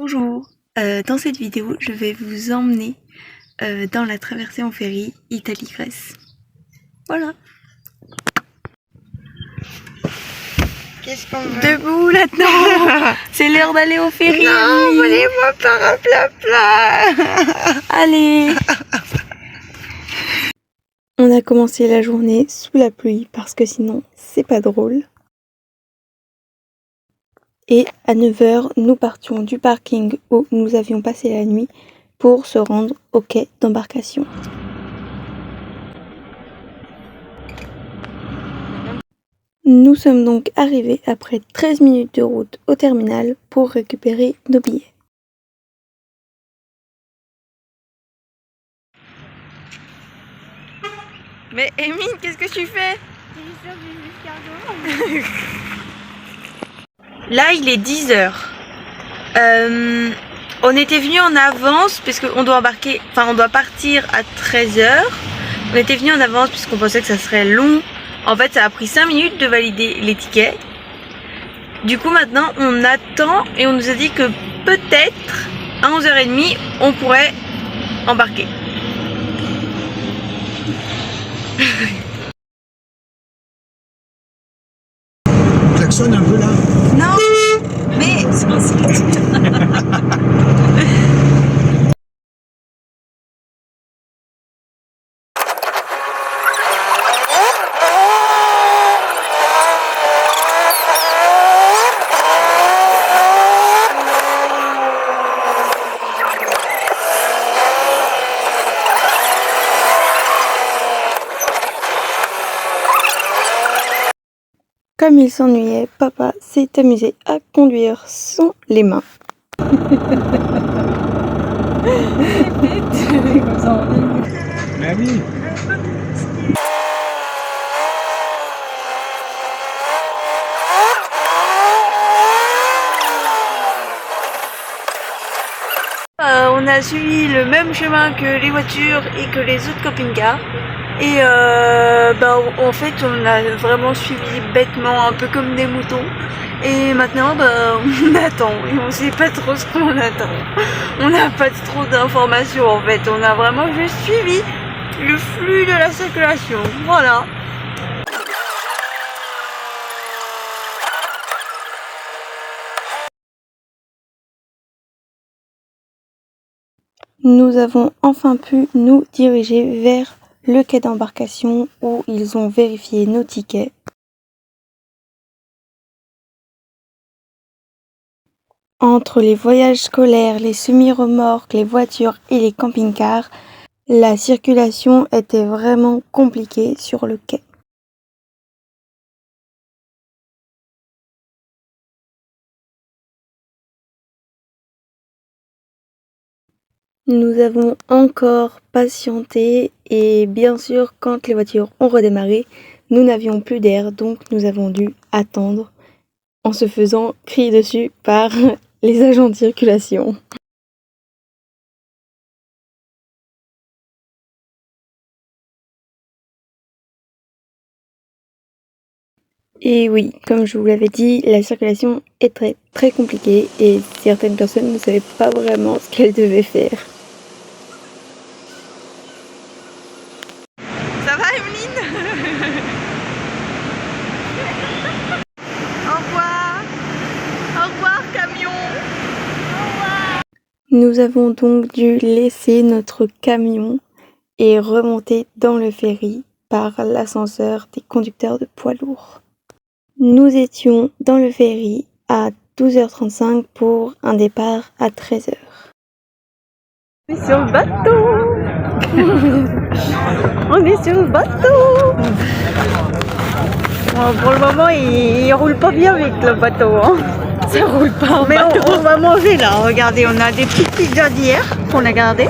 Bonjour, dans cette vidéo je vais vous emmener dans la traversée en ferry Italie-Grèce. Voilà. Qu'est-ce qu'on veut? Debout là-dedans. C'est l'heure d'aller au ferry. Non, volez-moi par un plat. Allez. On a commencé la journée sous la pluie parce que sinon c'est pas drôle. Et à 9h, nous partions du parking où nous avions passé la nuit pour se rendre au quai d'embarcation. Nous sommes donc arrivés après 13 minutes de route au terminal pour récupérer nos billets. Mais Émine, qu'est-ce que tu fais? Là, il est 10h. On était venu en avance puisqu'on doit embarquer, on doit partir à 13h. On était venu en avance puisqu'on pensait que ça serait long. En fait, ça a pris 5 minutes de valider les tickets. Du coup, maintenant, on attend et on nous a dit que peut-être à 11h30, on pourrait embarquer. Klaxonne un peu là. Non, mais comme il s'ennuyait, papa s'est amusé à conduire sans les mains. Mamie. On a suivi le même chemin que les voitures et que les autres camping-cars. Et en fait on a vraiment suivi bêtement, un peu comme des moutons. Et maintenant on attend et on sait pas trop ce qu'on attend. On n'a pas trop d'informations en fait, on a vraiment juste suivi le flux de la circulation, voilà. Nous avons enfin pu nous diriger vers le quai d'embarcation où ils ont vérifié nos tickets. Entre les voyages scolaires, les semi-remorques, les voitures et les camping-cars, la circulation était vraiment compliquée sur le quai. Nous avons encore patienté et bien sûr quand les voitures ont redémarré, nous n'avions plus d'air donc nous avons dû attendre en se faisant crier dessus par les agents de circulation. Et oui, comme je vous l'avais dit, la circulation est très compliquée et certaines personnes ne savaient pas vraiment ce qu'elles devaient faire. Ça va Emeline? Au revoir. Au revoir camion. Au revoir. Nous avons donc dû laisser notre camion et remonter dans le ferry par l'ascenseur des conducteurs de poids lourds. Nous étions dans le ferry à 12h35 pour un départ à 13h. On est sur le bateau. On est sur le bateau. Bon, pour le moment, il roule pas bien avec le bateau. Hein. Ça roule pas. Mais on va manger là. Regardez, on a des petites pizzas d'hier qu'on a gardées.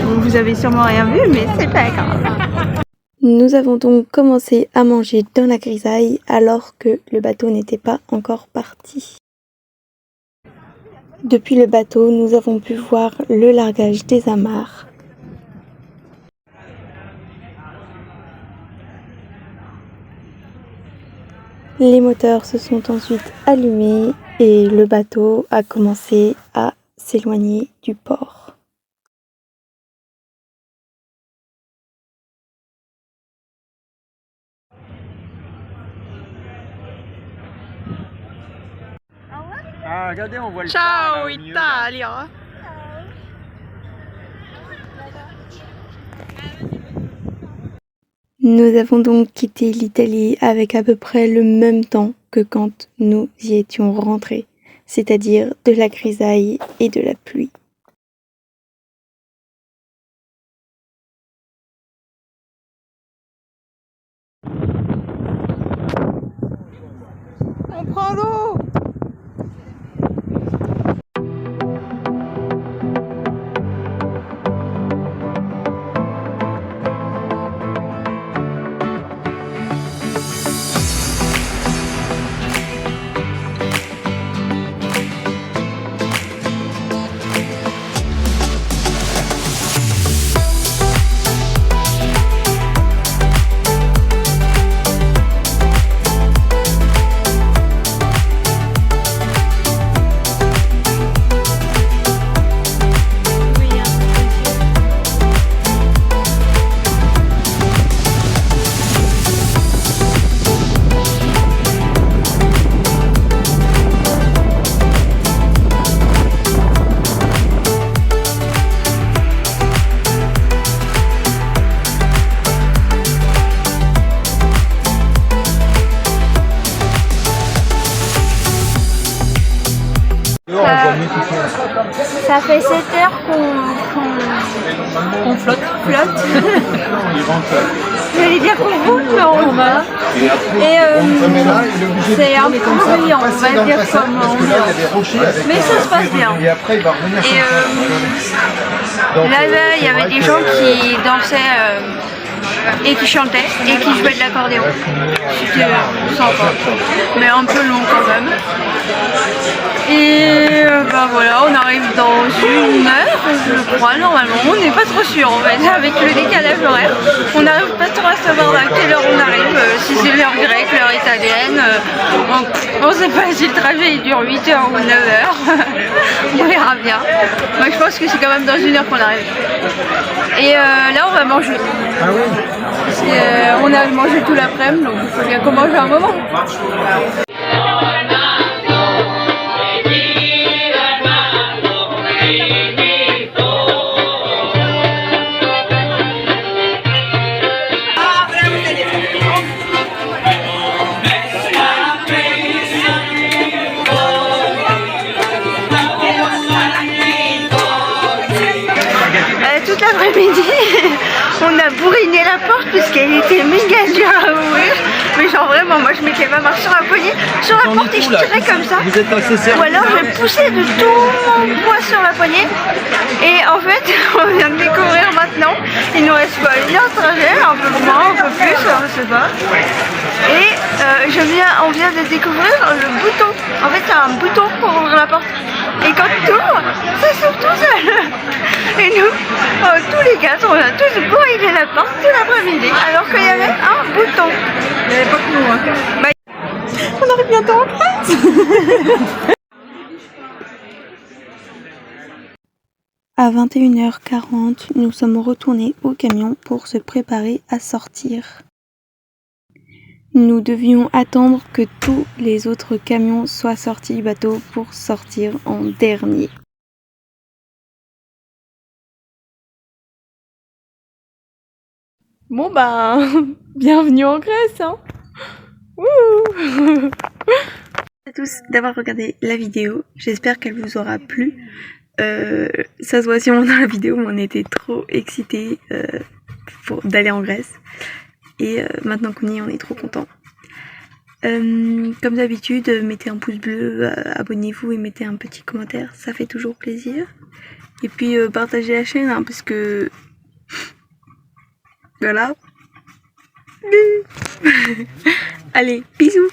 Vous avez sûrement rien vu, mais c'est pas grave. Nous avons donc commencé à manger dans la grisaille alors que le bateau n'était pas encore parti. Depuis le bateau, nous avons pu voir le largage des amarres. Les moteurs se sont ensuite allumés et le bateau a commencé à s'éloigner du port. Ah, regardez, on voit le Ciao, phare, là, au milieu, là. Italia. Nous avons donc quitté l'Italie avec à peu près le même temps que quand nous y étions rentrés, c'est-à-dire de la grisaille et de la pluie. On prend l'eau. Ça fait 7 heures qu'on flotte. J'allais dire qu'on roule, mais on va. Et c'est un peu bruyant, on va dire comment. Mais ça se passe bien. Et là, il y avait des gens qui dansaient et qui chantaient et qui jouaient de l'accordéon. C'était sympa, mais un peu long quand même. Et bah voilà, on arrive dans 1 heure, je crois, normalement. On n'est pas trop sûr en fait, avec le décalage horaire. On n'arrive pas trop à savoir à quelle heure on arrive, si c'est l'heure grecque, l'heure italienne. On ne sait pas si le trajet il dure 8 heures ou 9 heures. On verra bien. Moi je pense que c'est quand même dans 1 heure qu'on arrive. Et là on va manger. Ah oui. On a mangé tout l'après-midi, donc il faut bien qu'on mange à un moment. Toute l'après-midi, on a bourriné la porte puisqu'elle était méga dure à ouvrir. Mais genre vraiment, moi je mettais ma main sur la poignée, sur la porte et je tirais comme ça. Vous êtes assez sérieux? Ou alors je poussais de tout mon poids sur la poignée. Et en fait, on vient de découvrir maintenant. Il nous reste quoi, 1 heure de trajet, un peu moins, un peu plus, je sais pas. Et on vient de découvrir le bouton. En fait, c'est un bouton pour ouvrir la porte. Et quand tu ouvres, ça s'ouvre tout seul. Et nous, tous les gars, on a tous bourriné la porte tout l'après-midi, alors qu'il y avait un bouton. Il n'y avait pas que nous. Hein. Bah, on arrive bientôt en Grèce. À 21h40, nous sommes retournés au camion pour se préparer à sortir. Nous devions attendre que tous les autres camions soient sortis du bateau pour sortir en dernier. Bon bah, bienvenue en Grèce, hein. Wouh. Merci à tous d'avoir regardé la vidéo, j'espère qu'elle vous aura plu. Ça se voit sûrement dans la vidéo, mais on était trop excités d'aller en Grèce. Et maintenant qu'on y est, on est trop contents. Comme d'habitude, mettez un pouce bleu, abonnez-vous et mettez un petit commentaire, ça fait toujours plaisir. Et puis partagez la chaîne, hein, parce que... Voilà. Allez, bisous.